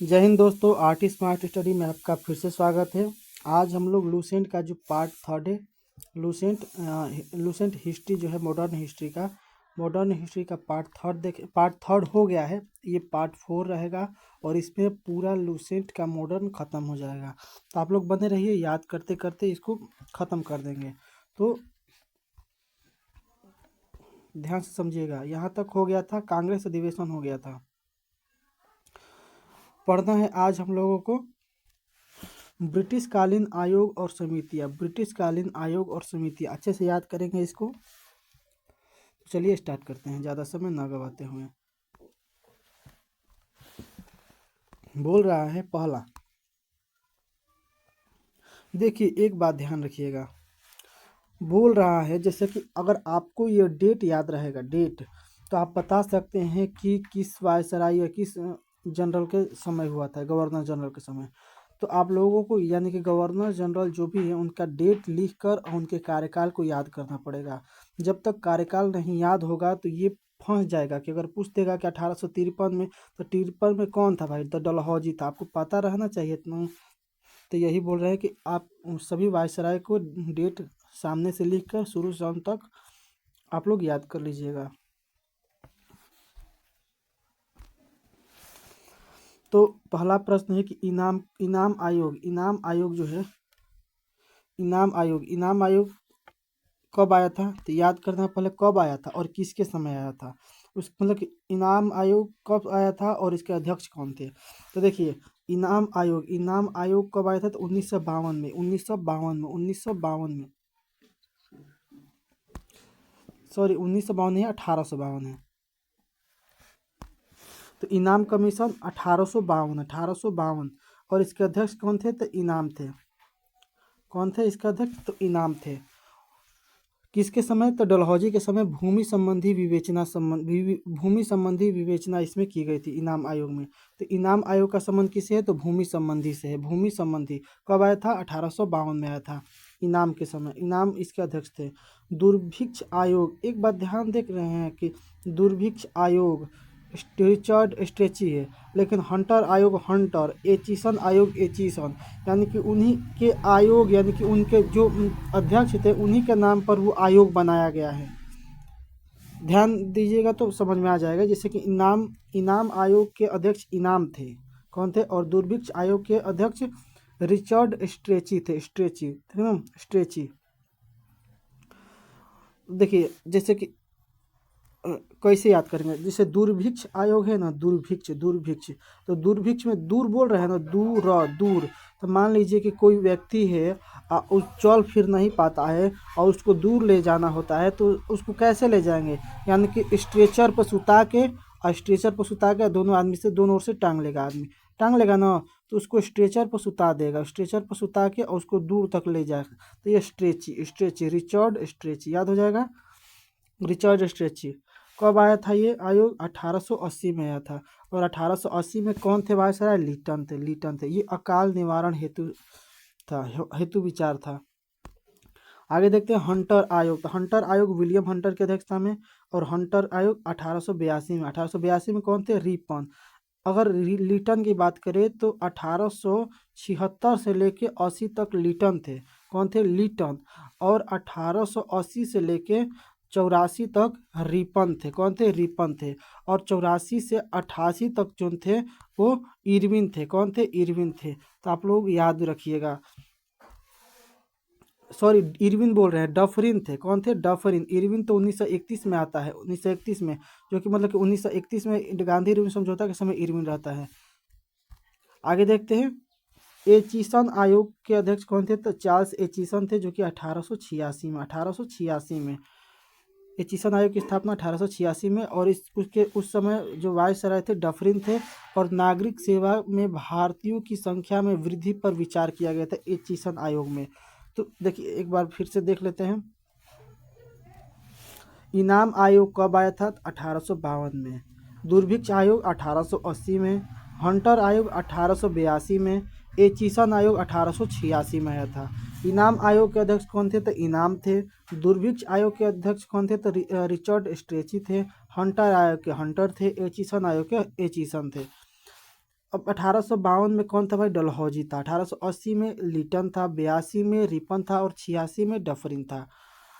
जय हिंद दोस्तों, art smart study में आपका फिर से स्वागत है। आज हम लोग लूसेंट का जो पार्ट थर्ड है, लूसेंट हिस्ट्री जो है मॉडर्न हिस्ट्री का पार्ट थर्ड हो गया है। ये पार्ट फोर रहेगा और इसमें पूरा लूसेंट का मॉडर्न ख़त्म हो जाएगा। तो आप लोग बने रहिए, याद करते करते इसको ख़त्म कर देंगे। तो ध्यान से समझिएगा, यहाँ तक हो गया था, कांग्रेस अधिवेशन हो गया था। पढ़ना है आज हम लोगों को ब्रिटिश कालीन आयोग और समितियाँ। ब्रिटिश कालीन आयोग और समितियाँ अच्छे से याद करेंगे इसको। तो चलिए स्टार्ट करते हैं, ज़्यादा समय ना गवाते हुए। बोल रहा है पहला, देखिए एक बात ध्यान रखिएगा। बोल रहा है जैसे कि अगर आपको ये डेट याद रहेगा, डेट, तो आप बता सकते हैं कि किस वायसराय या किस जनरल के समय हुआ था, गवर्नर जनरल के समय। तो आप लोगों को यानी कि गवर्नर जनरल जो भी है उनका डेट लिखकर और उनके कार्यकाल को याद करना पड़ेगा। जब तक कार्यकाल नहीं याद होगा तो ये फंस जाएगा कि अगर पूछ देगा कि 1853 में, तो 53 में कौन था भाई? तो डलहौजी था। आपको पता रहना चाहिए इतना। तो यही बोल रहे हैं कि आप सभी वायसराय को डेट सामने से लिखकर शुरू से अंत तक आप लोग याद कर लीजिएगा। तो पहला प्रश्न है कि इनाम आयोग जो है, इनाम आयोग कब आया था? तो याद करना है पहले कब आया था और किसके समय आया था। उस मतलब कि इनाम आयोग कब आया था और इसके अध्यक्ष कौन थे। तो देखिए इनाम आयोग कब आया था? तो 1952 में, 1952 में, सॉरी 1952 है, 1852 है। तो इनाम कमीशन 1852 और इसके अध्यक्ष कौन थे? तो इनाम थे। कौन थे इसके अध्यक्ष? तो इनाम थे। किसके समय? तो डलहौजी के समय भूमि संबंधी विवेचना इसमें की गई थी इनाम आयोग में। तो इनाम आयोग का संबंध किससे है? तो भूमि संबंधी से है। भूमि संबंधी कब आया था? 1852 में आया था इनाम के समय। इनाम इसके अध्यक्ष थे। दुर्भिक्ष आयोग, एक बात ध्यान देख रहे हैं कि दुर्भिक्ष आयोग रिचर्ड स्ट्रेची है, लेकिन हंटर आयोग हंटर, एचिसन आयोग एचिसन, यानी कि उन्हीं के आयोग यानी कि उनके जो अध्यक्ष थे उन्हीं के नाम पर वो आयोग बनाया गया है। ध्यान दीजिएगा तो समझ में आ जाएगा। जैसे कि इनाम आयोग के अध्यक्ष इनाम थे, कौन थे? और दुर्भिक्ष आयोग के अध्यक्ष रिचर्ड स्ट्रेची थे, स्ट्रेची, ठीक ना, स्ट्रेची। देखिए जैसे कि कैसे याद करेंगे, जैसे दुर्भिक्ष आयोग है ना, दुर्भिक्ष, तो दुर्भिक्ष में दूर बोल रहे हैं ना, दूर। तो मान लीजिए कि कोई व्यक्ति है उस चल फिर नहीं पाता है और उसको दूर ले जाना होता है, तो उसको कैसे ले जाएंगे? यानी कि स्ट्रेचर पर सुता के, दोनों आदमी से दोनों ओर से टांग लेगा, आदमी टांग लेगा ना, तो उसको स्ट्रेचर पर सुता देगा, स्ट्रेचर पर सुता के और उसको दूर तक ले जाएगा। तो ये स्ट्रेची रिचर्ड स्ट्रेची याद हो जाएगा। रिचर्ड स्ट्रेची कब आया था ये आयोग? 1880 में आया था। और 1880 में कौन थे वायसराय? लीटन थे। ये अकाल निवारण हेतु विचार था। आगे देखते हैं हंटर आयोग। तो हंटर आयोग विलियम हंटर की अध्यक्षता में, और हंटर आयोग 1882 में कौन थे? रिपन। अगर लीटन की बात करें तो 1876 से लेके 80 तक लीटन थे। कौन थे? लीटन। और 1880 से लेके 84 तक रिपन थे। कौन थे? रिपन थे। और 84 से 88 तक जो थे वो इरविन थे। कौन थे? इरविन थे। तो आप लोग याद रखिएगा, सॉरी इरविन बोल रहे हैं, डफरिन थे। कौन थे? डफरिन। इरविन तो 1931 में आता है, 1931 में, जो कि मतलब कि 1931 में गांधी इरविन समझौता के समय इरविन रहता है। आगे देखते हैं एचिसन आयोग के अध्यक्ष कौन थे? तो चार्ल्स एचिसन थे, जो कि 1886 में एचिसन आयोग की स्थापना 1886 में। और उस समय जो वायसराय थे डफरिन थे। और नागरिक सेवा में भारतीयों की संख्या में वृद्धि पर विचार किया गया था एचिसन आयोग में। तो देखिए एक बार फिर से देख लेते हैं, इनाम आयोग कब आया था? 1852 में। दुर्भिक्ष आयोग 1880 में। हंटर आयोग 1882 में। एचिसन आयोग 1886 में आया था। इनाम आयोग के अध्यक्ष कौन थे? तो इनाम थे। दुर्भिक्ष आयोग के अध्यक्ष कौन थे? तो रिचर्ड स्ट्रेची थे। हंटर आयोग के हंटर थे। एचिसन आयोग के एचिसन थे। अब 1852 में कौन था भाई? डलहौजी था। 1880 में लिटन था, 82 में रिपन था और 86 में डफरिन था।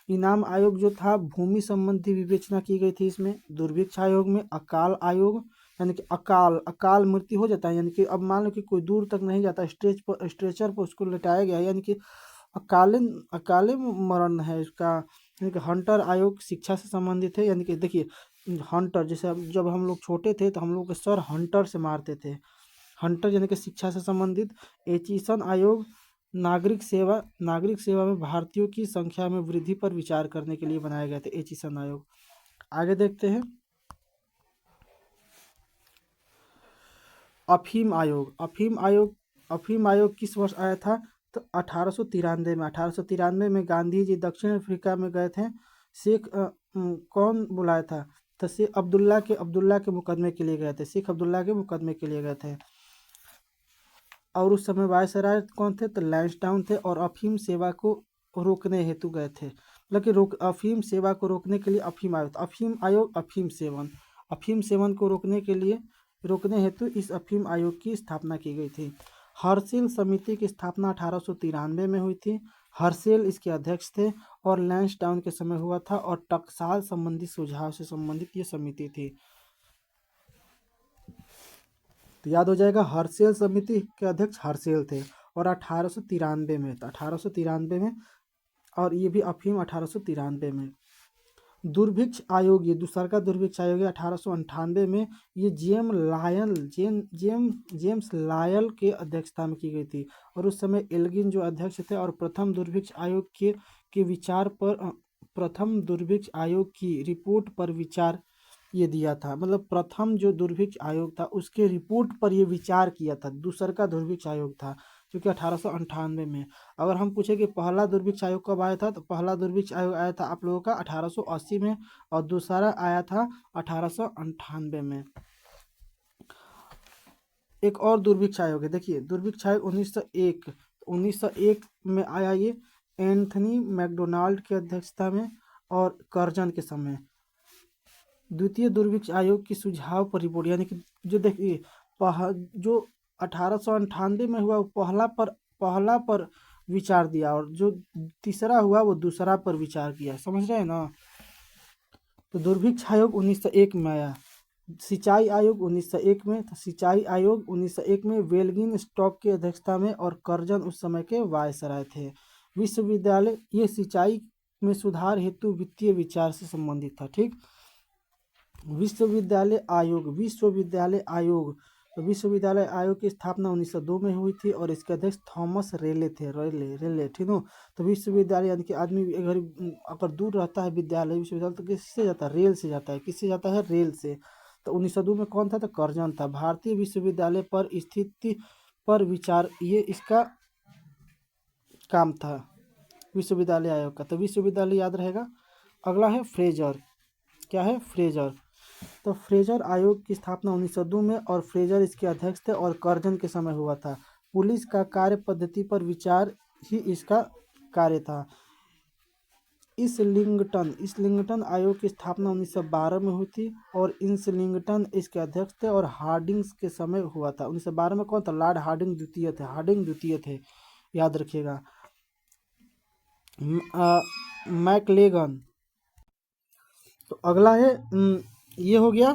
इनाम आयोग जो था भूमि संबंधी विवेचना की गई थी इसमें। दुर्भिक्ष आयोग में अकाल आयोग, यानी कि अकाल अकाल मृत्यु हो जाता है, यानी कि अब मान लो कि कोई दूर तक नहीं जाता, स्ट्रेचर पर उसको लेटाया गया है, यानी कि अकाले अकाले मरण है इसका। यानी कि हंटर आयोग शिक्षा से संबंधित है, यानी कि देखिए हंटर, जैसे जब हम लोग छोटे थे तो हम लोग के सर हंटर से मारते थे। हंटर यानी कि शिक्षा से संबंधित। एचिसन आयोग नागरिक सेवा में भारतीयों की संख्या में वृद्धि पर विचार करने के लिए बनाए गए थे एचिसन आयोग। आगे देखते हैं अफीम आयोग किस वर्ष आया था? तो 1893 में। 1893 में गांधी जी दक्षिण अफ्रीका में गए थे। शेख कौन बुलाया था? तो शेख अब्दुल्ला के मुकदमे के लिए गए थे। शेख अब्दुल्ला के मुकदमे के लिए गए थे। और उस समय वायसराय कौन थे? तो लैंसडाउन थे और अफीम सेवा को रोकने हेतु गए थे। मतलब कि अफीम सेवा को रोकने के लिए अफीम आयोग, अफीम सेवन को रोकने हेतु इस अफीम आयोग की स्थापना की गई थी। हर्षेल समिति की स्थापना 1893 में हुई थी। हर्षेल इसके अध्यक्ष थे और लैंसडाउन के समय हुआ था और टकसाल संबंधी सुझाव से संबंधित ये समिति थी। तो याद हो जाएगा, हर्षेल समिति के अध्यक्ष हर्षेल थे और 1893 में था, 1893 में। और ये भी अफीम 1893 में। दुर्भिक्ष आयोग, ये दूसरा का दुर्भिक्ष आयोग है 1898 में। ये जेम्स लायल के अध्यक्षता में की गई थी और उस समय एल्गिन जो अध्यक्ष थे और प्रथम दुर्भिक्ष आयोग के विचार पर प्रथम दुर्भिक्ष आयोग की रिपोर्ट पर विचार ये दिया था। मतलब प्रथम जो दुर्भिक्ष आयोग था उसके रिपोर्ट पर ये विचार किया था। दूसरा का दुर्भिक्ष आयोग था जो कि 1898 में। अगर हम पूछे कि पहला दुर्भिक्ष आयोग कब आया था, तो पहला दुर्भिक्ष आयोग आया था आप लोगों का 1880 में और दूसरा आया था 1898 में। एक और दुर्भिक्ष आयोग है, देखिए दुर्भिक्ष आयोग 1901 में आया ये एंथनी मैकडोनाल्ड की अध्यक्षता में और कर्जन के समय। द्वितीय दुर्भिक्ष आयोग की सुझाव पर रिपोर्ट, यानी कि जो देखिए जो 1898 में हुआ वो पहला पर विचार दिया और जो तीसरा हुआ वो दूसरा पर विचार किया। समझ रहे हैं ना? तो दुर्भिक्ष आयोग 1901 में आया। सिंचाई आयोग 1901 में। तो सिंचाई आयोग 1901 में वेल्गिन स्टॉक की अध्यक्षता में और कर्जन उस समय के वायसराय थे। विश्वविद्यालय, ये सिंचाई में सुधार हेतु वित्तीय विचार से संबंधित था। ठीक। विश्वविद्यालय आयोग तो विश्वविद्यालय आयोग की स्थापना 1902 में हुई थी और इसके अध्यक्ष थॉमस रेले थे। रेले, ठीक हो। तो विश्वविद्यालय यानी कि आदमी अगर दूर रहता है विश्वविद्यालय तो किससे जाता है? रेल से जाता है। किससे जाता है? रेल से। तो 1902 में कौन था? तो कर्जन था। भारतीय विश्वविद्यालय पर स्थिति पर विचार, ये इसका काम था विश्वविद्यालय आयोग का। तो विश्वविद्यालय याद रहेगा। अगला है फ्रेजर। क्या है? फ्रेजर। तो फ्रेजर आयोग की स्थापना 1902 में और फ्रेजर इसके अध्यक्ष थे और कर्जन के समय हुआ था। पुलिस का कार्य पद्धति पर विचार ही इसका कार्य था। इसलिंगटन आयोग की स्थापना 1912 में हुई थी और इंसलिंगटन इसके अध्यक्ष थे और हार्डिंग्स के समय हुआ था। 1912 में कौन था? लॉर्ड हार्डिंग द्वितीय थे, याद रखिएगा। मैकलेगन। तो अगला है ये हो गया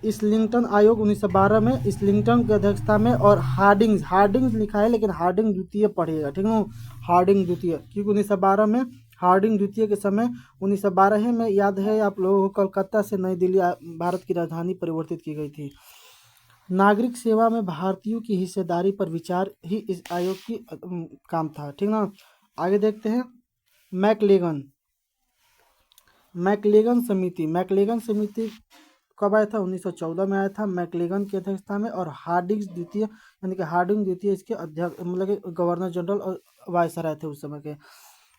इसलिंगटन आयोग 1912 में, इसलिंगटन की अध्यक्षता में और हार्डिंग्स लिखा है लेकिन हार्डिंग द्वितीय पढ़ेगा। ठीक है, हार्डिंग द्वितीय, क्योंकि 1912 में हार्डिंग द्वितीय के समय 1912 में याद है आप लोगों को कलकत्ता से नई दिल्ली भारत की राजधानी परिवर्तित की गई थी। नागरिक सेवा में भारतीयों की हिस्सेदारी पर विचार ही इस आयोग की काम था। ठीक ना। आगे देखते हैं मैकलेगन समिति कब आया था? 1914 में आया था मैकलेगन की अध्यक्षता में और हार्डिंग द्वितीय इसके अध्यक्ष, मतलब कि गवर्नर जनरल और वायसराय थे उस समय के।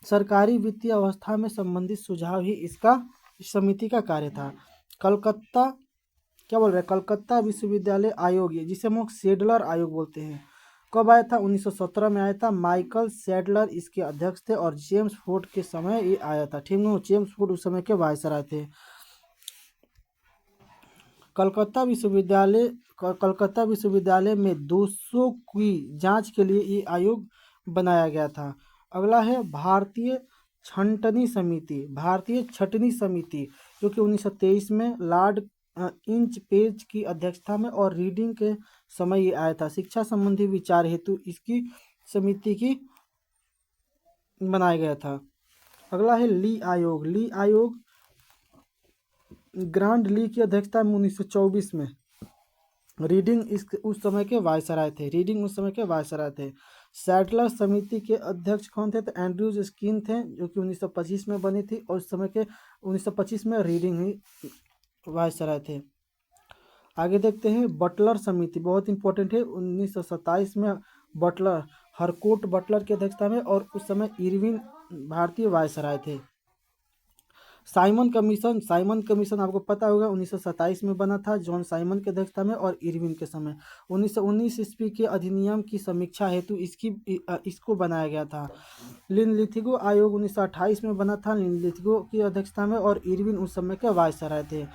सरकारी वित्तीय अवस्था में संबंधित सुझाव ही इस समिति का कार्य था। कलकत्ता विश्वविद्यालय आयोग, जिसे हम लोग सेडलर आयोग बोलते हैं, कब आया था? 1917 में आया था। माइकल सैडलर इसके अध्यक्ष थे और जेम्स फोर्ड के समय ये आया था। ठीक है, जेम्स फोर्ड उस समय के वायसराय थे। कलकत्ता विश्वविद्यालय में दोषों की जांच के लिए ये आयोग बनाया गया था। अगला है भारतीय छंटनी समिति जो कि 1923 में लॉर्ड इंच पेज की अध्यक्षता में और रीडिंग के समय ये आया था। शिक्षा संबंधी विचार हेतु इसकी समिति की बनाया गया था। अगला है ली आयोग ग्रांड ली की अध्यक्षता में 1924 में उस समय के वायसराय थे। सैटलर समिति के अध्यक्ष कौन थे? तो एंड्रूज स्किन थे जो कि 1925 में बनी थी और उस समय के 1925 में रीडिंग ही वायसराय थे। आगे देखते हैं बटलर समिति, बहुत इंपॉर्टेंट है। 1927 में हरकोट बटलर की अध्यक्षता में और उस समय इरविन भारतीय वायसराय थे। साइमन कमीशन आपको पता होगा 1927 में बना था, जॉन साइमन की अध्यक्षता में और इरविन के समय। 1919 ईस्वी के अधिनियम की समीक्षा हेतु इसको बनाया गया था। लिनलिथिगो आयोग 1928 में बना था, लिनलिथिगो की अध्यक्षता में और इरविन उस समय के वायसराय थे।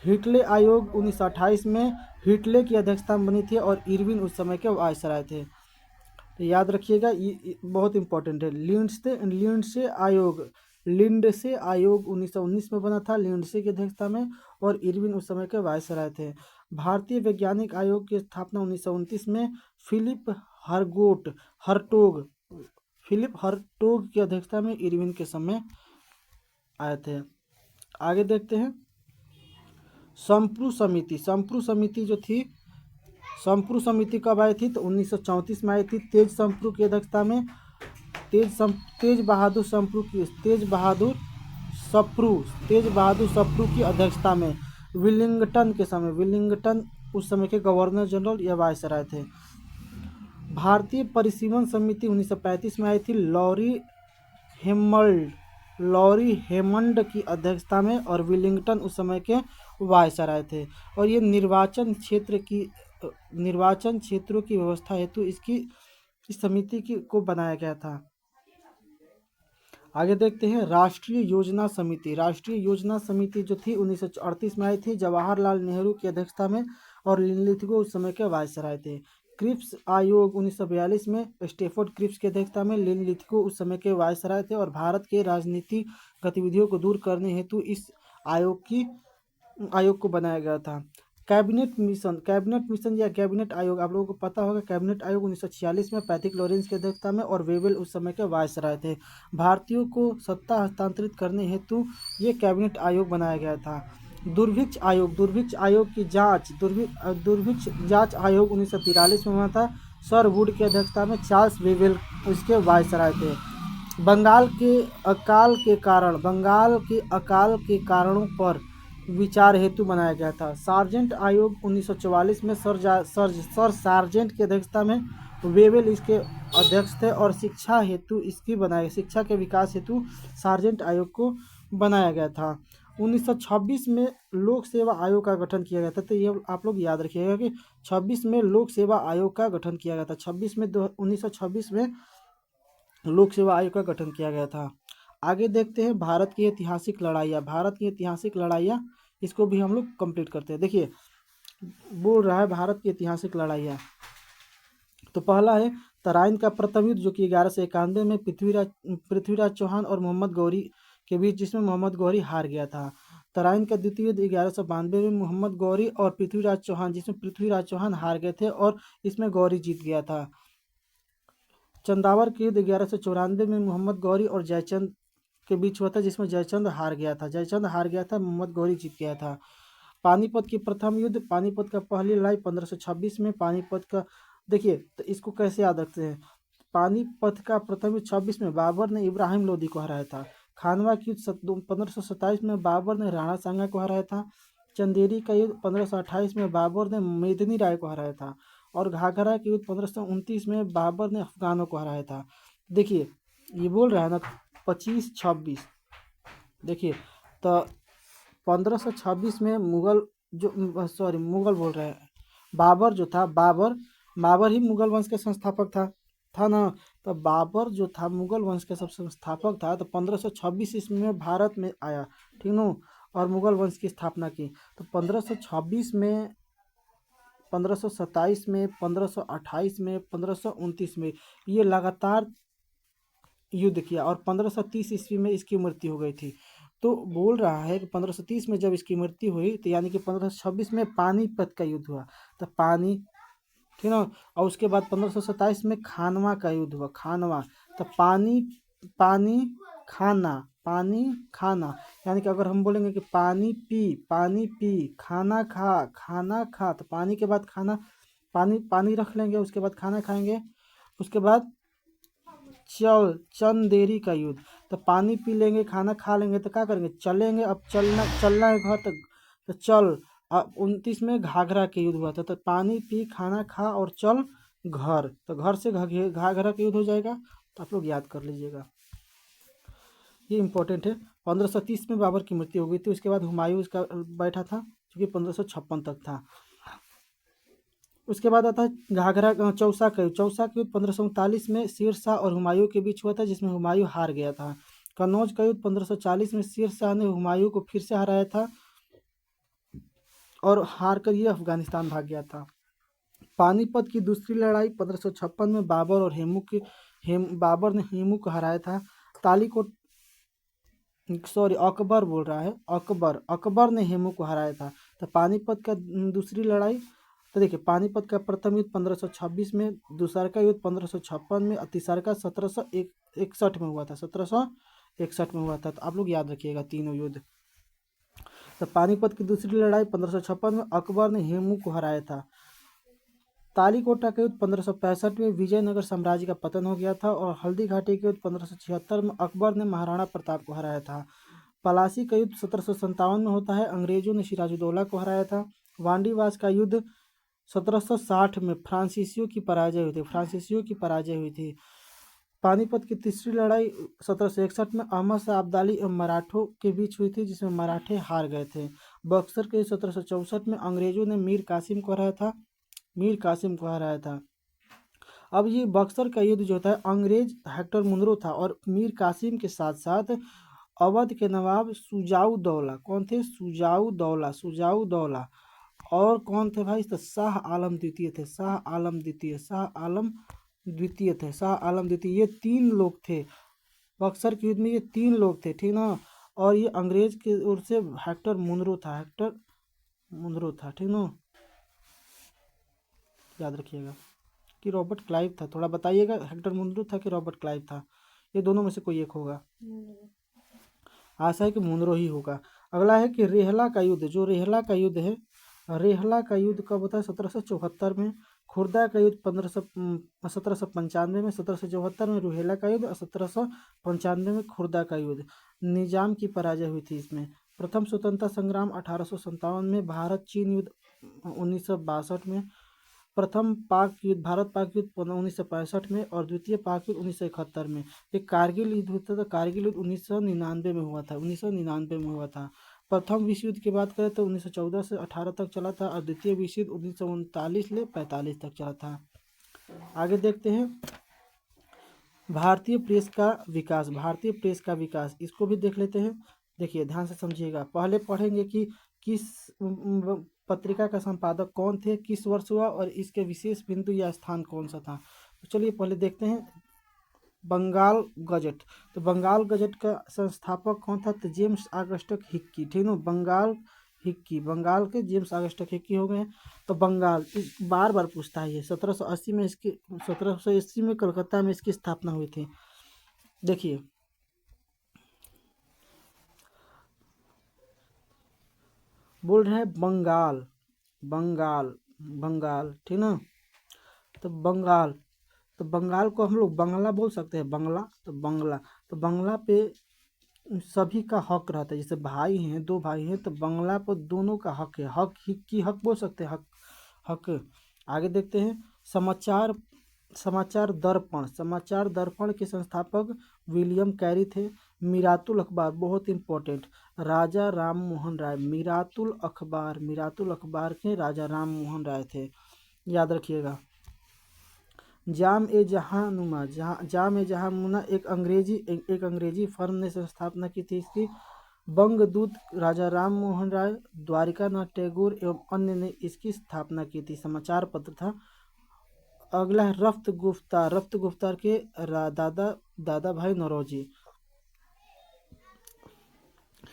हिटले आयोग 1928 में हिटले की अध्यक्षता में बनी थी और इरविन उस समय के वायसराय थे। तो याद रखिएगा, ये बहुत इंपॉर्टेंट है। लिंडसे आयोग 1919 में बना था, लिंडसे की अध्यक्षता में और इरविन उस समय के वायसराय थे। भारतीय वैज्ञानिक आयोग की स्थापना 1929 में फिलिप हर्टोग की अध्यक्षता में इरविन के समय आए थे। आगे देखते हैं संप्रू समिति जो थी, संप्रू समिति कब आई थी? तो 1934 में आई थी। तेज बहादुर सप्रू की अध्यक्षता में विलिंगटन उस समय के गवर्नर जनरल या वायसराय थे। भारतीय परिसीमन समिति 1935 में आई थी, लॉरी हेमंड की अध्यक्षता में और विलिंगटन उस समय के वायसराय थे। और ये निर्वाचन क्षेत्रों की व्यवस्था हेतु इस समिति को बनाया गया था। आगे देखते हैं राष्ट्रीय योजना समिति जो थी 1938 में आई थी, जवाहरलाल नेहरू की अध्यक्षता में और लिनलिथिगो उस समय के वायसराय थे। क्रिप्स आयोग 1942 में स्टेफोर्ड क्रिप्स की अध्यक्षता में, लिनलिथिगो उस समय के वायसराय थे और भारत के राजनीतिक गतिविधियों को दूर करने हेतु इस आयोग को बनाया गया था। कैबिनेट मिशन या कैबिनेट आयोग, आप लोगों को पता होगा, कैबिनेट आयोग 1946 में पैट्रिक लॉरेंस की अध्यक्षता में और वेवेल उस समय के वायसराय थे। भारतीयों को सत्ता हस्तांतरित करने हेतु ये कैबिनेट आयोग बनाया गया था। दुर्भिक्ष आयोग की जांच आयोग 1943 में बना था, सर वुड की अध्यक्षता में, चार्ल्स वेवेल उसके वायसराय थे। बंगाल के अकाल के कारणों पर विचार हेतु बनाया गया था। सार्जेंट आयोग 1944 में सर सार्जेंट की अध्यक्षता में वेवेल इसके अध्यक्ष थे और शिक्षा के विकास हेतु सार्जेंट आयोग को बनाया गया था। 1926 में लोक सेवा आयोग का गठन किया गया था। तो ये आप लोग याद रखिएगा कि 26 में लोक सेवा आयोग का गठन किया गया था। 1926 में लोक सेवा आयोग का गठन किया गया था। आगे देखते हैं भारत की ऐतिहासिक लड़ाइयाँ, इसको भी हम लोग कंप्लीट करते हैं। देखिए बोल रहा है भारत की ऐतिहासिक लड़ाइयाँ। तो पहला है तराइन का प्रथम युद्ध जो कि 1191 में पृथ्वीराज चौहान और मोहम्मद गौरी के बीच, जिसमें मोहम्मद गौरी हार गया था। तराइन का द्वितीय युद्ध 1192 में मोहम्मद गौरी और पृथ्वीराज चौहान, जिसमें पृथ्वीराज चौहान हार गए थे और इसमें गौरी जीत गया था। चंदावर के युद्ध 1194 में मोहम्मद गौरी और जयचंद के बीच हुआ था, जिसमें जयचंद हार गया था, मोहम्मद गौरी जीत गया था। पानीपत की प्रथम युद्ध, पानीपत का पहली लड़ाई 1526 में, पानीपत का देखिए तो इसको कैसे याद रखते हैं। पानीपत का प्रथम युद्ध 26 में बाबर ने इब्राहिम लोदी को हराया था। खानवा की युद्ध 1527 में बाबर ने राणा सांगा को हराया था। चंदेरी का युद्ध 1528 में बाबर ने मेदिनी राय को हराया था और घाघरा के युद्ध 1529 में बाबर ने अफगानों को हराया था। देखिए ये बोल रहा है ना 25-26, देखिए तो 1526 में मुगल बोल रहे हैं, बाबर जो था, बाबर ही मुगल वंश के संस्थापक था ना। तो बाबर जो था मुगल वंश के सबसे संस्थापक था। तो 1526 ईस्वी में भारत में आया, ठीक ना। और मुगल वंश की स्थापना की। तो 1526 में, 1527 में, 1528 में, 1529 में ये लगातार युद्ध किया और 1530 ईस्वी में इसकी मृत्यु हो गई थी। तो बोल रहा है कि 1530 में जब इसकी मृत्यु हुई तो यानी कि 1526 में पानीपत का युद्ध हुआ। तो पानी, ठीक ना। और उसके बाद 1527 में खानवा का युद्ध हुआ, खानवा। तो पानी, पानी खाना, पानी खाना, यानी कि अगर हम बोलेंगे कि पानी पी, खाना खा, खाना खा, तो पानी के बाद खाना, पानी पानी रख लेंगे, उसके बाद खाना खाएंगे। उसके बाद चंदेरी का युद्ध। तो पानी पी लेंगे, खाना खा लेंगे, तो क्या करेंगे, चलेंगे। अब चलना है घर तक, तो चल। अब 29 में घाघरा के युद्ध हुआ था। तो पानी पी, खाना खा और चल घर। तो घर से घाघरा का युद्ध हो जाएगा। तो आप लोग याद कर लीजिएगा, ये इंपॉर्टेंट है। 1530 में बाबर की मृत्यु हो गई थी। उसके बाद हुमायूं इसका बैठा था, जो कि 1556 तक था। उसके बाद आता है घाघरा चौसा का युद्ध। चौसा का युद्ध 1539 में शेर शाह और हुमायूं के बीच हुआ था, जिसमें हुमायूं हार गया था। कन्नौज का युद्ध 1540 में शेर शाह ने हुमायूं को फिर से हराया था और हार कर ये अफगानिस्तान भाग गया था। पानीपत की दूसरी लड़ाई 1556 में बाबर और बाबर ने हेमू को हराया था। तालीकोट, सॉरी अकबर बोल रहा है, अकबर ने हेमू को हराया था। तो पानीपत का दूसरी लड़ाई, तो देखिए पानीपत का प्रथम युद्ध 1526 में, दूसरा का युद्ध 1556 में और तीसरा का 1761 में हुआ था, 1761 में हुआ था। तो आप लोग याद रखिएगा तीनों युद्ध। तो पानीपत की दूसरी लड़ाई 1556 में अकबर ने हेमू को हराया था। तालीकोटा का युद्ध 1565 में विजयनगर साम्राज्य का पतन हो गया था और हल्दी घाटी के युद्ध 1576 में अकबर ने महाराणा प्रताप को हराया था। पलासी का युद्ध 1757 में होता है, अंग्रेजों ने सिराजुद्दौला को हराया था। वांडीवास का युद्ध 1760 में फ्रांसीसियों की पराजय हुई थी। पानीपत की तीसरी लड़ाई 1761 में अहमद शाह अब्दाली एवं मराठों के बीच हुई थी, जिसमें मराठे हार गए थे। बक्सर के 1764 में अंग्रेजों ने मीर कासिम को हराया था। अब ये बक्सर का युद्ध जो था, अंग्रेज हेक्टर मुनरो था और मीर कासिम के साथ साथ अवध के नवाब सुजाउद्दौला, कौन थे, सुजाउद्दौला। और कौन थे भाई, तो शाह आलम द्वितीय थे, शाह आलम द्वितीय। ये तीन लोग थे बक्सर के युद्ध में, ये तीन लोग थे, ठीक ना। और ये अंग्रेज की ओर से हेक्टर मुनरो था, ठीक ना, याद रखिएगा। कि रॉबर्ट क्लाइव था, थोड़ा बताइएगा, हेक्टर मुनरो था कि रॉबर्ट क्लाइव था, ये दोनों में से कोई एक होगा। आशा है कि मुनरो ही होगा। अगला है कि रेहला का युद्ध, जो रेहला का युद्ध है, रेहला का युद्ध कब होता है, 1774 में। खुर्दा का युद्ध 1795 में, 1774 में रुहेला का युद्ध और 1795 में खुर्दा का युद्ध। निजाम की पराजय हुई थी इसमें। प्रथम स्वतंत्रता संग्राम 1857 में, भारत चीन युद्ध 1962 में, प्रथम भारत पाक युद्ध 1965 में और द्वितीय पाक युद्ध 1971 में। एक कारगिल युद्ध होता था, कारगिल युद्ध 1999 में हुआ था, 1999 में हुआ था। प्रथम विश्व युद्ध की बात करें तो 1914 से 18 तक चला था और द्वितीय विश्व युद्ध 1939 से 45 तक चला था। आगे देखते हैं भारतीय प्रेस का विकास, इसको भी देख लेते हैं। देखिए ध्यान से समझिएगा, पहले पढ़ेंगे कि किस पत्रिका का संपादक कौन थे, किस वर्ष हुआ और इसके विशेष बिंदु या स्थान कौन सा था। तो चलिए पहले देखते हैं बंगाल गजट। तो बंगाल गजट का संस्थापक कौन था, तो जेम्स ऑगस्टस हिक्की, ठीक ना, बंगाल के जेम्स ऑगस्टस हिक्की हो गए। तो बंगाल बार बार पूछता है ये, 1780 में कलकत्ता में इसकी स्थापना हुई थी। देखिए बोल रहे हैं बंगाल, ठीक ना। तो बंगाल को हम लोग बंगला बोल सकते हैं, बंगला पे सभी का हक रहता है। जैसे भाई हैं, दो भाई हैं, तो बंगला पर दोनों का हक है, हक बोल सकते हैं, हक। आगे देखते हैं समाचार दर्पण के संस्थापक विलियम कैरी थे। मिरातुल अखबार बहुत इंपॉर्टेंट, राजा राम मोहन राय। मिरातुल अखबार के राजा राम मोहन राय थे, याद रखिएगा। जाम ए जहां मुना एक अंग्रेजी फर्म ने स्थापना की थी इसकी। बंगदूत राजा राम मोहन राय, द्वारिकानाथ टैगोर एवं अन्य ने इसकी स्थापना की थी। समाचार पत्र था। अगला है रफ्त गुफ्तार। रफ्त गुफ्तार के दादा भाई नौरोजी।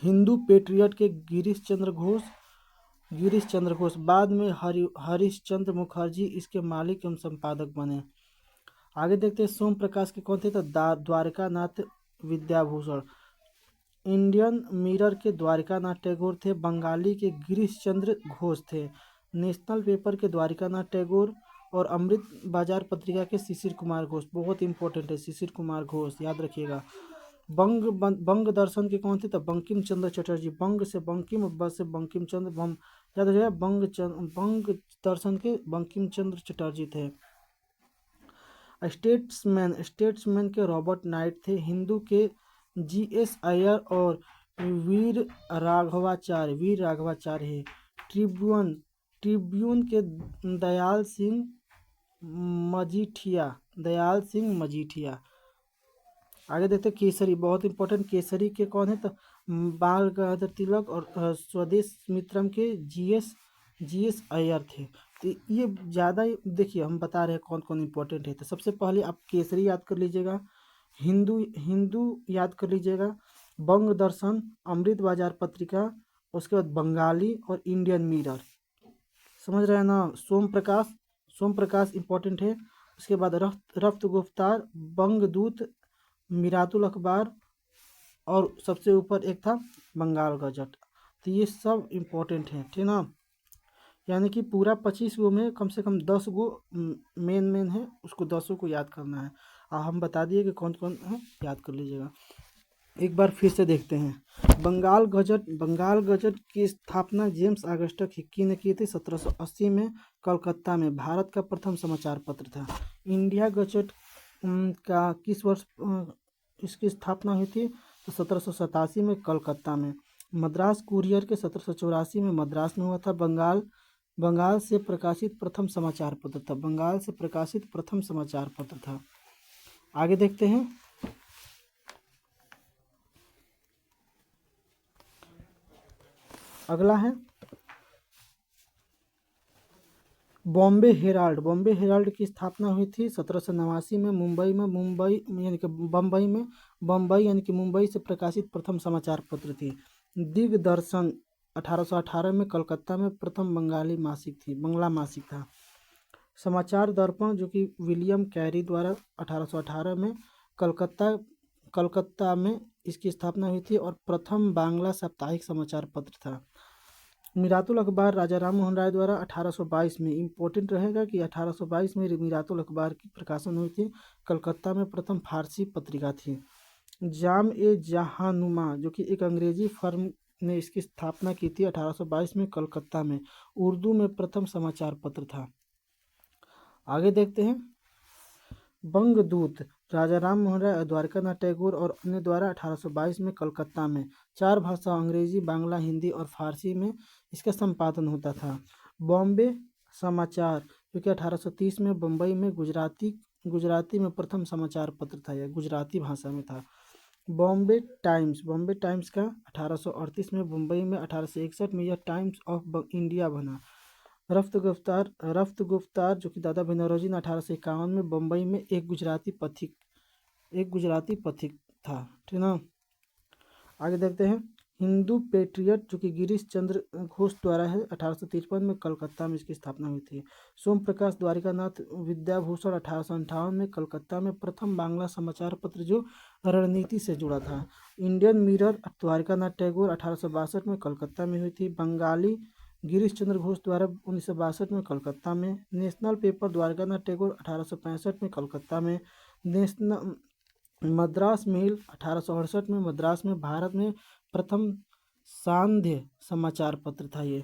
हिंदू पेट्रियट के गिरीश चंद्र घोष बाद में हरीशचंद्र मुखर्जी इसके मालिक एवं संपादक बने। आगे देखते हैं सोम प्रकाश के कौन थे, तो द्वारकानाथ विद्याभूषण। इंडियन मिरर के द्वारिकानाथ टैगोर थे। बंगाली के गिरीश चंद्र घोष थे। नेशनल पेपर के द्वारिकानाथ टैगोर और अमृत बाजार पत्रिका के शिशिर कुमार घोष। बहुत इंपॉर्टेंट है शिशिर कुमार घोष, याद रखिएगा। बंग दर्शन के कौन थे, तो बंकिम चंद्र चटर्जी। बंग से बंकिम, बस से बंकिम चंद्र, याद रखिएगा। बंग दर्शन के बंकिम चंद्र चटर्जी थे। स्टेट्समैन के रॉबर्ट नाइट थे। हिंदू के जीएस अय्यर और वीर राघवाचार्य है। ट्रिब्यून के दयाल सिंह मजीठिया। आगे देखते केसरी, बहुत इंपॉर्टेंट। केसरी के कौन है, तो बाल गंगाधर तिलक और स्वदेश मित्रम के जीएस अय्यर थे। तो ये ज़्यादा देखिए हम बता रहे हैं कौन कौन इंपॉर्टेंट है। तो सबसे पहले आप केसरी याद कर लीजिएगा, हिंदू याद कर लीजिएगा, बंग दर्शन, अमृत बाजार पत्रिका, उसके बाद बंगाली और इंडियन मिरर, समझ रहे हैं ना। सोम प्रकाश इंपॉर्टेंट है। उसके बाद रफ्त गुफ्तार, बंगदूत, मिरातुल अखबार और सबसे ऊपर एक था बंगाल गजट। तो ये सब इम्पोर्टेंट हैं, ठीक ना। यानी कि पूरा 25 गो में कम से कम 10 गो मेन है, उसको 10 को याद करना है। हम बता दिए कि कौन कौन है, याद कर लीजिएगा। एक बार फिर से देखते हैं बंगाल गजट की स्थापना जेम्स ऑगस्टस हिक्की ने की थी 1780 में कलकत्ता में। भारत का प्रथम समाचार पत्र था। इंडिया गजट का किस वर्ष इसकी स्थापना हुई थी, तो 1787 में कलकत्ता में। मद्रास कुरियर के 1784 में मद्रास में हुआ था। बंगाल से प्रकाशित प्रथम समाचार पत्र था। आगे देखते हैं। अगला है बॉम्बे हेराल्ड की स्थापना हुई थी 1789 में मुंबई यानी कि मुंबई से प्रकाशित प्रथम समाचार पत्र थी। दिग्दर्शन 1818 में कलकत्ता में प्रथम बंगला मासिक था। समाचार दर्पण जो कि विलियम कैरी द्वारा 1818 में कलकत्ता में इसकी स्थापना हुई थी और प्रथम बांग्ला साप्ताहिक समाचार पत्र था। मिरातुल अखबार राजा राम मोहन राय द्वारा 1822 में, इंपॉर्टेंट रहेगा कि 1822 में मिरातुल अखबार की प्रकाशन हुई थी। कलकत्ता में प्रथम फारसी पत्रिका थी। जहानुमा जो कि एक अंग्रेजी फर्म ने इसकी स्थापना की थी 1822 में कलकत्ता में। उर्दू में प्रथम समाचार पत्र था। आगे देखते हैं बंगदूत राजा राम मोहन राय, द्वारकानाथ टैगोर और अन्य द्वारा 1822 में कलकत्ता में 4 भाषा अंग्रेजी, बांग्ला, हिंदी और फारसी में इसका संपादन होता था। बॉम्बे समाचार जो कि 1830 में बम्बई में गुजराती में प्रथम समाचार पत्र था, यह गुजराती भाषा में था। बॉम्बे टाइम्स का 1838 में मुंबई में, 1861 में यह टाइम्स ऑफ इंडिया बना। रफ्त गुफ्तार जो कि दादा भाई नौरोजी ने 1851 में बम्बई में एक गुजराती पथिक था, ठीक ना। आगे देखते हैं हिंदू पेट्रियट जो कि गिरीश चंद्र घोष द्वारा है 1853 में कलकत्ता में इसकी स्थापना हुई थी। सोम प्रकाश द्वारिकानाथ विद्याभूषण 1858 में कलकत्ता में प्रथम बांग्ला समाचार पत्र जो रणनीति से जुड़ा था। इंडियन मिरर द्वारिकानाथ टैगोर 1862 में कलकत्ता में हुई थी। बंगाली गिरीश चंद्र घोष द्वारा 1962 में कलकत्ता में। नेशनल पेपर द्वारिकानाथ टैगोर 1865 में कलकत्ता में। नेशनल मद्रास मेल 1868 में मद्रास में। भारत में प्रथम सांध्य समाचार पत्र था ये।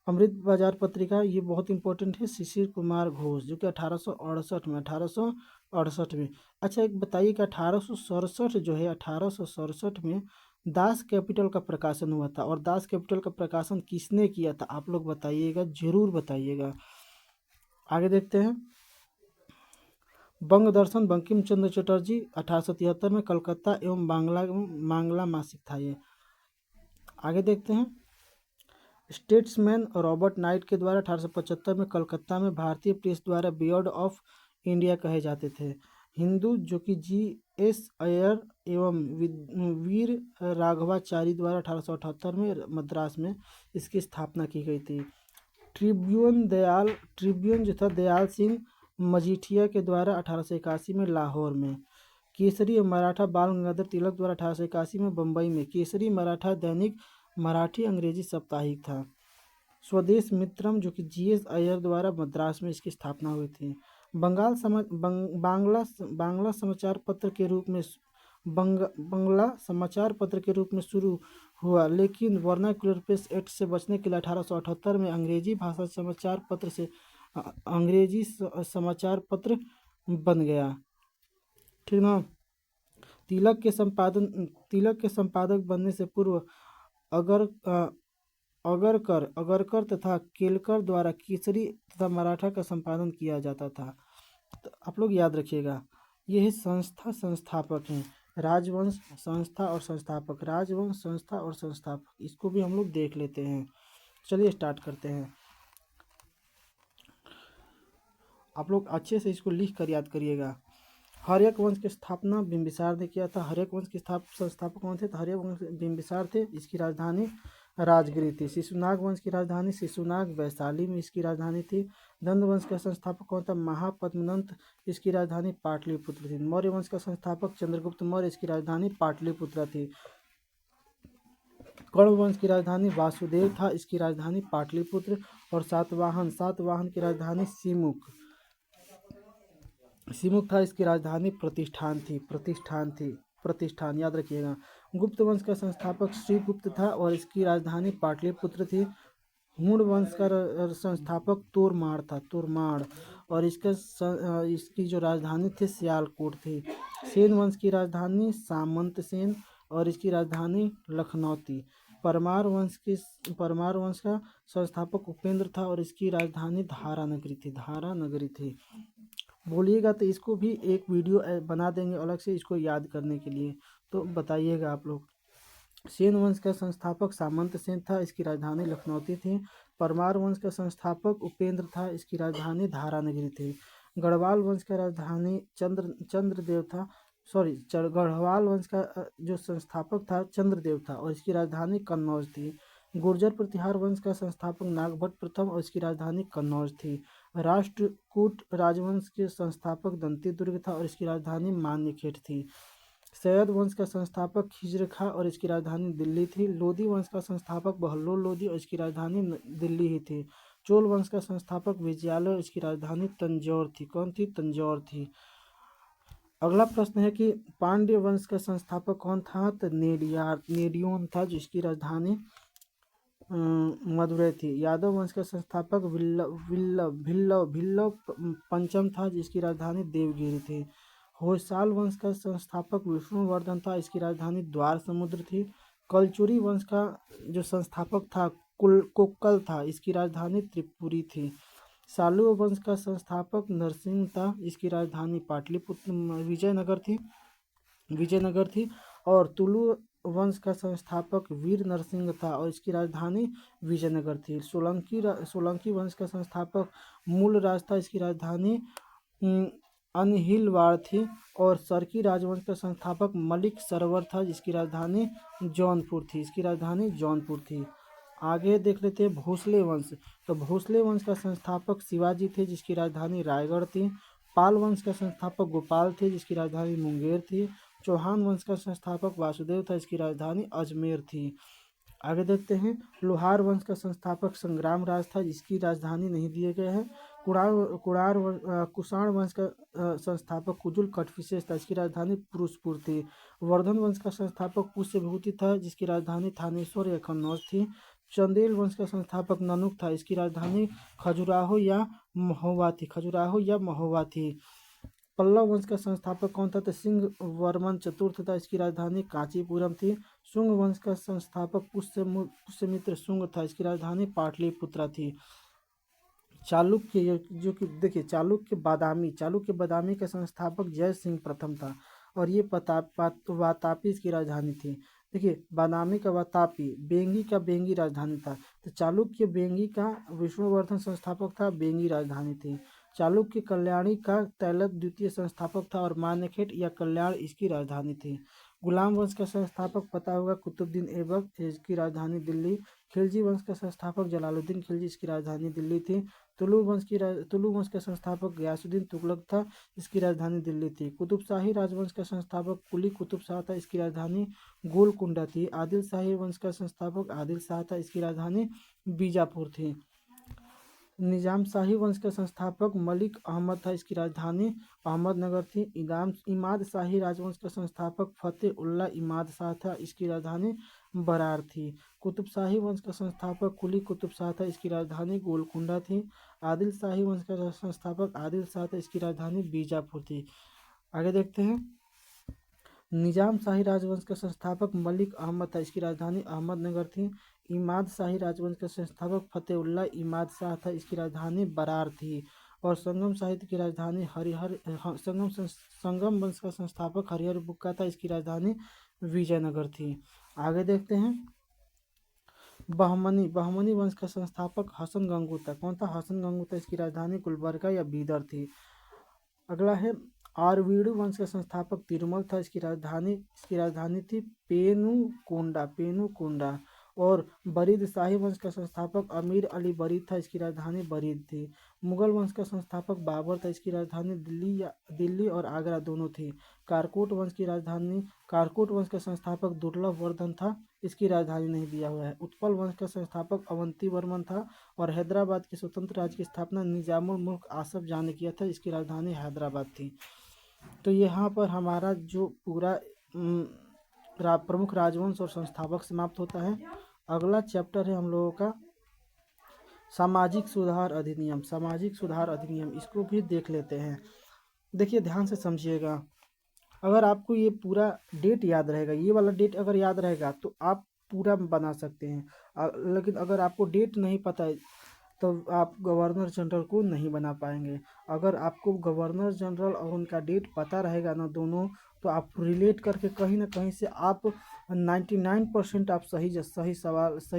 अमृत बाजार पत्रिका ये बहुत इंपॉर्टेंट है, शिशिर कुमार घोष जो कि 1868 में। अच्छा एक बताइए कि 1867 जो है 1867 में दास कैपिटल का प्रकाशन हुआ था, और दास कैपिटल का प्रकाशन किसने किया था आप लोग बताइएगा, जरूर बताइएगा। आगे देखते हैं बंग दर्शन बंकिम चंद्र चटर्जी 1873 में कलकत्ता एवं बांग्ला मासिक था ये। आगे देखते हैं। स्टेट्समैन रॉबर्ट नाइट के द्वारा 1875 में कलकत्ता में भारतीय प्रेस द्वारा बियर्ड ऑफ इंडिया कहे जाते थे। हिंदू जो कि G.S. अय्यर एवं वीर राघवाचारी द्वारा 1878 में मद्रास में इसकी स्थापना की गई थी। ट्रिब्यून जो था दयाल सिंह मजीठिया के द्वारा 1881 में लाहौर में। केसरी मराठा बाल गंगाधर तिलक द्वारा 1881 में बम्बई में। केसरी मराठा दैनिक मराठी अंग्रेजी साप्ताहिक था। स्वदेश मित्रम जो कि G.S. अय्यर द्वारा मद्रास में इसकी स्थापना हुई थी। बांग्ला समाचार पत्र के रूप में बंगला समाचार पत्र के रूप में शुरू हुआ, लेकिन वर्नाक्युलर प्रेस एक्ट से बचने के लिए 1878 में अंग्रेजी भाषा समाचार पत्र बन गया। ठीक ना। तिलक के संपादक बनने से पूर्व अगरकर तथा केलकर द्वारा केसरी तथा मराठा का संपादन किया जाता था। तो आप लोग याद रखिएगा, यह संस्थापक हैं। राजवंश संस्था और संस्थापक, राजवंश संस्था और संस्थापक, इसको भी हम लोग देख लेते हैं। चलिए स्टार्ट करते हैं। आप लोग अच्छे से इसको लिख कर याद करिएगा। हर्यक वंश की स्थापना बिंबिसार ने किया था। हर्यक वंश के संस्थापक कौन थे? तो हर्यक वंश बिंबिसार थे। इसकी राजधानी राजगिरी थी। शिशुनाग वंश की राजधानी शिशुनाग वैशाली में इसकी राजधानी थी। दंड वंश का संस्थापक कौन था? महापद्मनंत। इसकी राजधानी पाटलिपुत्र थी। मौर्य वंश का संस्थापक चंद्रगुप्त मौर्य। इसकी राजधानी पाटलिपुत्र थी। कर्ण वंश की राजधानी वासुदेव था। इसकी राजधानी पाटलिपुत्र। और सातवाहन की राजधानी सिमुक था। इसकी राजधानी प्रतिष्ठान याद रखिएगा। गुप्त वंश का संस्थापक श्रीगुप्त था और इसकी राजधानी पाटलिपुत्र थी। हुण वंश का संस्थापक तोरमाड़ और इसकी जो राजधानी थी सियालकोट थी। सेन वंश की राजधानी सामंत सेन और इसकी राजधानी लखनौती। परमार वंश का संस्थापक उपेंद्र था और इसकी राजधानी धारानगरी थी। बोलिएगा तो इसको भी एक वीडियो बना देंगे अलग से इसको याद करने के लिए, तो बताइएगा आप लोग। सेन वंश का संस्थापक सामंत सेन था। इसकी राजधानी लखनौती थी। परमार वंश का संस्थापक उपेंद्र था। इसकी राजधानी धारानगरी थी। गढ़वाल वंश का राजधानी चंद्रदेव था। गढ़वाल वंश का जो संस्थापक था चंद्रदेव था और इसकी राजधानी कन्नौज थी। गुर्जर प्रतिहार वंश का संस्थापक नागभट्ट प्रथम और इसकी राजधानी कन्नौज थी। राष्ट्रकूट राजवंश के संस्थापक दंतीदुर्ग था और इसकी राजधानी मान्यखेट थी। सैयद वंश का संस्थापक खिज्र खां और इसकी राजधानी दिल्ली थी। लोधी वंश का संस्थापक बहलोल लोधी और इसकी राजधानी दिल्ली ही थी। चोल वंश का संस्थापक विजयालय और इसकी राजधानी तंजौर थी। कौन थी? तंजौर थी। अगला प्रश्न है कि पांड्य वंश का संस्थापक कौन था? तो नेडियोन था, जिसकी राजधानी मदुरै थी। यादव वंश का संस्थापक भिल्लव पंचम था, जिसकी राजधानी देवगिरी थी। होयसाल वंश का संस्थापक विष्णुवर्धन था। इसकी राजधानी द्वार समुद्र थी। कलचुरी वंश का जो संस्थापक था कोक्कल था। इसकी राजधानी त्रिपुरी थी। सालुव वंश का संस्थापक नरसिंह था। इसकी राजधानी पाटलिपुत्र विजयनगर थी। और तुलु वंश का संस्थापक वीर नरसिंह था और इसकी राजधानी विजयनगर थी। सोलंकी वंश का संस्थापक मूलराज था। इसकी राजधानी अनहिलवाड़ थी। और सरकी राजवंश का संस्थापक मलिक सरवर था, जिसकी राजधानी जौनपुर थी। आगे देख लेते हैं भोसले वंश। तो भोसले वंश का संस्थापक शिवाजी थे, जिसकी राजधानी रायगढ़ थी। पाल वंश का संस्थापक गोपाल थे, जिसकी राजधानी मुंगेर थी। चौहान वंश का संस्थापक वासुदेव था, इसकी राजधानी अजमेर थी। आगे देखते हैं लोहार वंश का संस्थापक संग्राम राज था, जिसकी राजधानी नहीं दिए गए हैं। कुषाण वंश का संस्थापक कुजुल कटफिसेस था, इसकी राजधानी पुरुषपुर थी। वर्धन वंश का संस्थापक पुष्य विभूति था, जिसकी राजधानी थानेश्वर या कन्नौज थी। चंदेल वंश का संस्थापक ननुक था, इसकी राजधानी खजुराहो या महोबा थी। पल्लव वंश का संस्थापक कौन था? तो सिंह वर्मन चतुर्थ था, इसकी राजधानी कांचीपुरम थी। शुंग वंश का संस्थापक पुष्यमित्र शुंग था, इसकी राजधानी पाटलिपुत्रा थी। चालुक्य जो कि देखिए चालुक्य बादामी का संस्थापक जय सिंह प्रथम था और ये वातापी इसकी राजधानी थी। देखिए बादामी का वातापी, बेंगी का बेंगी राजधानी था। तो चालुक्य बेंगी का विष्णुवर्धन संस्थापक था, बेंगी राजधानी थी। चालुक्य कल्याणी का तैलप द्वितीय संस्थापक था और मान्यखेट या कल्याण इसकी राजधानी थी। गुलाम वंश का संस्थापक पता होगा कुतुबुद्दीन ऐबक, इसकी राजधानी दिल्ली। खिलजी वंश का संस्थापक जलालुद्दीन खिलजी, इसकी राजधानी दिल्ली थी। तुलु वंश का संस्थापक गयासुद्दीन तुगलक था, इसकी राजधानी दिल्ली थी। कुतुबशाही राजवंश का संस्थापक कुली कुतुब शाह था, इसकी राजधानी गोलकुंडा थी। आदिल शाही वंश का संस्थापक आदिल शाह था, इसकी राजधानी बीजापुर थी। निजाम शाही वंश का संस्थापक मलिक अहमद था, इसकी राजधानी अहमदनगर थी। इमाद शाही राजवंश का संस्थापक फतेह उल्लाह इमाद शाह था, इसकी राजधानी बरार थी। कुतुब शाही वंश का संस्थापक कुली कुतुब शाह था, इसकी राजधानी गोलकुंडा थी। आदिल शाही वंश का संस्थापक आदिल शाह था, इसकी राजधानी बीजापुर थी। आगे देखते हैं। निजाम शाही राजवंश का संस्थापक मलिक अहमद था, इसकी राजधानी अहमदनगर थी। इमाद शाही राजवंश का संस्थापक फतेहुल्लाह इमाद शाह था, इसकी राजधानी बरार थी। और संगम साहित्य की राजधानी संगम वंश का संस्थापक हरिहर बुक्का था, इसकी राजधानी विजयनगर थी। आगे देखते हैं। बहमनी वंश का संस्थापक हसन गंगू था। कौन था? हसन गंगू था, इसकी राजधानी गुलबर्गा या बीदर थी। अगला है आरवीडू वंश का संस्थापक तिरुमल था, इसकी राजधानी थी पेनुकोंडा। और बरीद शाही वंश का संस्थापक अमीर अली बरीद था, इसकी राजधानी बरीद थी। मुगल वंश का संस्थापक बाबर था, इसकी राजधानी दिल्ली और आगरा दोनों थी। कारकोट वंश का संस्थापक दुर्लभ वर्धन था, इसकी राजधानी नहीं दिया हुआ है। उत्पल वंश का संस्थापक अवंती वर्मन था। और हैदराबाद के स्वतंत्र राज्य की स्थापना निजामुल मुल्क आसफ जाह ने किया था, इसकी राजधानी हैदराबाद थी। तो यहाँ पर हमारा जो पूरा प्रमुख राजवंश और संस्थापक समाप्त होता है। अगला चैप्टर है हम लोगों का सामाजिक सुधार अधिनियम। इसको भी देख लेते हैं। देखिए ध्यान से समझिएगा। अगर आपको ये पूरा डेट याद रहेगा, ये वाला डेट अगर याद रहेगा तो आप पूरा बना सकते हैं। लेकिन अगर आपको डेट नहीं पता है तो आप गवर्नर जनरल को नहीं बना पाएंगे। अगर आपको गवर्नर जनरल और उनका डेट पता रहेगा ना दोनों, तो आप रिलेट करके कहीं ना कहीं से आप 99% आप सही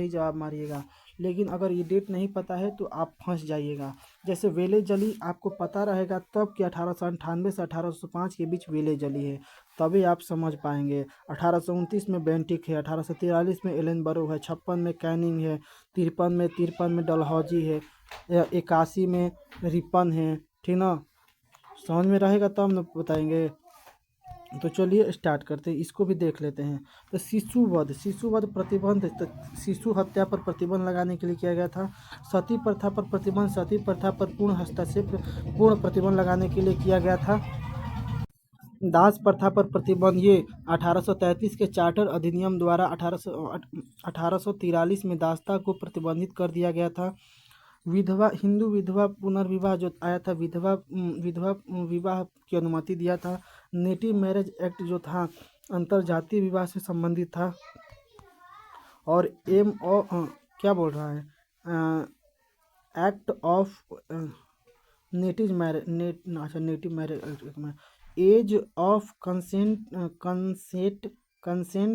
जवाब मारिएगा। लेकिन अगर ये डेट नहीं पता है तो आप फंस जाइएगा। जैसे वेले जली आपको पता रहेगा तब कि 1898 से 1805 के बीच वेले जली है, तभी आप समझ पाएंगे। 1829 में बेंटिक है, 1843 में एलन बरो है, 56 में कैनिंग है, तिरपन में डलहौजी है, 81 में रिपन है। ठीक ना? समझ में रहेगा तब न बताएंगे। तो चलिए स्टार्ट करते हैं, इसको भी देख लेते हैं। तो शिशुवध प्रतिबंध, तो शिशु हत्या पर प्रतिबंध लगाने के लिए किया गया था। सती प्रथा पर पूर्ण प्रतिबंध लगाने के लिए किया गया था। दास प्रथा पर प्रतिबंध ये 1833 के चार्टर अधिनियम द्वारा 1843 में दासता को प्रतिबंधित कर दिया गया था। हिंदू विधवा पुनर्विवाह जो आया था, विधवा विवाह की अनुमति दिया था। नेटिव मैरिज एक्ट जो था अंतरजातीय विवाह से संबंधित था। और क्या बोल रहा है, act of native marriage age of consent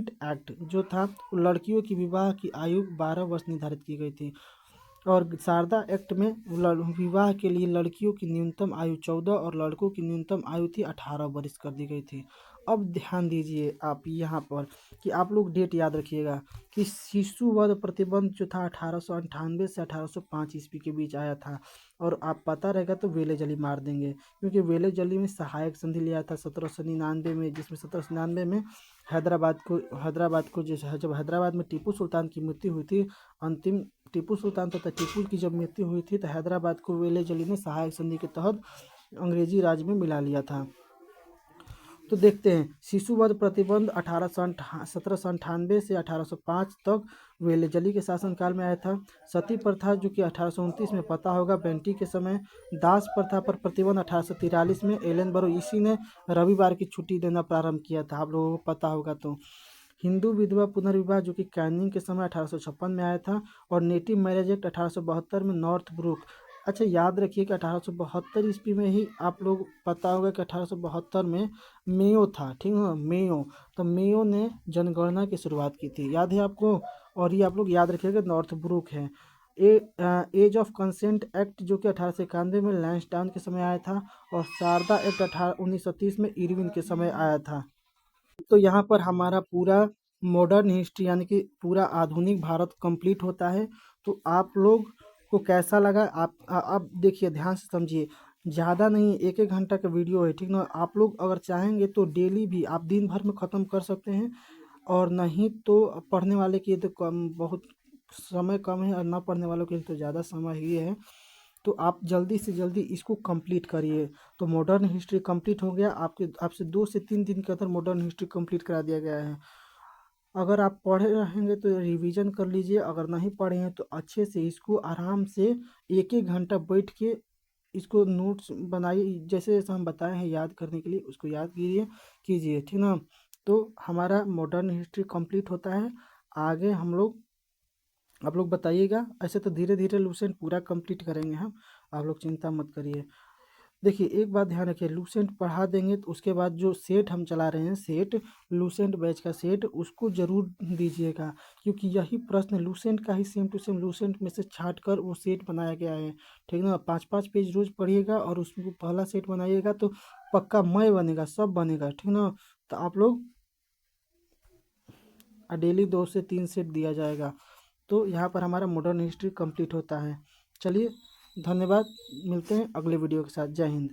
act जो था, लड़कियों की विवाह की आयु 12 वर्ष निर्धारित की गई थी। और शारदा एक्ट में विवाह के लिए लड़कियों की न्यूनतम आयु 14 और लड़कों की न्यूनतम आयु थी 18 वर्ष कर दी गई थी। अब ध्यान दीजिए आप यहाँ पर कि आप लोग डेट याद रखिएगा कि शिशुवध प्रतिबंध जो था 1898 से 1805 ईस्वी के बीच आया था। और आप पता रहेगा तो वेले जली मार देंगे, क्योंकि वेले जली में सहायक संधि लिया था 1799 में, जिसमें 1799 में हैदराबाद को जब हैदराबाद में टीपू सुल्तान की मृत्यु हुई थी, अंतिम टीपू सुल्तान तथा टीपू की जब मृत्यु हुई थी तो हैदराबाद को वेले जली ने सहायक संधि के तहत अंग्रेजी राज में मिला लिया था। तो देखते हैं शिशुवध प्रतिबंध 1798 से 1805 तक वेले जली के शासनकाल में आया था। सती प्रथा जो कि 1829 में पता होगा बेंटिक के समय। दास प्रथा पर प्रतिबंध 1843 में एलन बरो इसी ने रविवार की छुट्टी देना प्रारंभ किया था, आप लोगों को पता होगा। तो हिंदू विधवा पुनर्विवाह जो कि कैनिंग के समय 1856 में आया था। और नेटिव मैरिज एक्ट 1872 में नॉर्थ ब्रुक अच्छा, याद रखिए कि 1872 ईस्वी में ही आप लोग पता होगा कि 1872 में मेयो था, ठीक है, मेयो। तो मेयो ने जनगणना की शुरुआत की थी, याद है आपको। और ये आप लोग याद रखिएगा नॉर्थ ब्रुक है। एज ऑफ कंसेंट एक्ट जो कि 1891 में लैंसडाउन के समय आया था, और शारदा एक्ट 1930 में इरविन के समय आया था। तो यहाँ पर हमारा पूरा मॉडर्न हिस्ट्री यानी कि पूरा आधुनिक भारत कंप्लीट होता है। तो आप लोग को कैसा लगा, आप देखिए ध्यान से समझिए। ज़्यादा नहीं, एक एक घंटा का वीडियो है, ठीक ना। आप लोग अगर चाहेंगे तो डेली भी आप दिन भर में ख़त्म कर सकते हैं, और नहीं तो पढ़ने वाले के लिए तो कम, बहुत समय कम है, और ना पढ़ने वालों के लिए तो ज़्यादा समय ही है। तो आप जल्दी से जल्दी इसको कंप्लीट करिए। तो मॉडर्न हिस्ट्री कंप्लीट हो गया आपके, आपसे 2 से 3 दिन के अंदर मॉडर्न हिस्ट्री कंप्लीट करा दिया गया है। अगर आप पढ़े रहेंगे तो रिवीजन कर लीजिए, अगर नहीं पढ़े हैं तो अच्छे से इसको आराम से एक एक घंटा बैठ के इसको नोट्स बनाइए, जैसे जैसे हम बताए हैं याद करने के लिए, उसको याद कीजिए, ठीक ना। तो हमारा मॉडर्न हिस्ट्री कंप्लीट होता है। आगे हम लोग, आप लोग बताइएगा। ऐसे तो धीरे धीरे लूसेंट पूरा कंप्लीट करेंगे हम, आप लोग चिंता मत करिए। देखिए एक बात ध्यान रखिए, लूसेंट पढ़ा देंगे तो उसके बाद जो सेट हम चला रहे हैं, सेट लूसेंट बैच का सेट, उसको ज़रूर दीजिएगा। क्योंकि यही प्रश्न लूसेंट का ही सेम टू सेम लूसेंट में से छाट कर वो सेट बनाया गया है, ठीक ना। 5-5 पेज रोज़ पढ़िएगा और उसको पहला सेट बनाइएगा तो पक्का मय बनेगा, सब बनेगा, ठीक ना। तो आप लोग डेली 2 से 3 सेट दिया जाएगा। तो यहाँ पर हमारा मॉडर्न हिस्ट्री कंप्लीट होता है। चलिए, धन्यवाद, मिलते हैं अगले वीडियो के साथ। जय हिंद।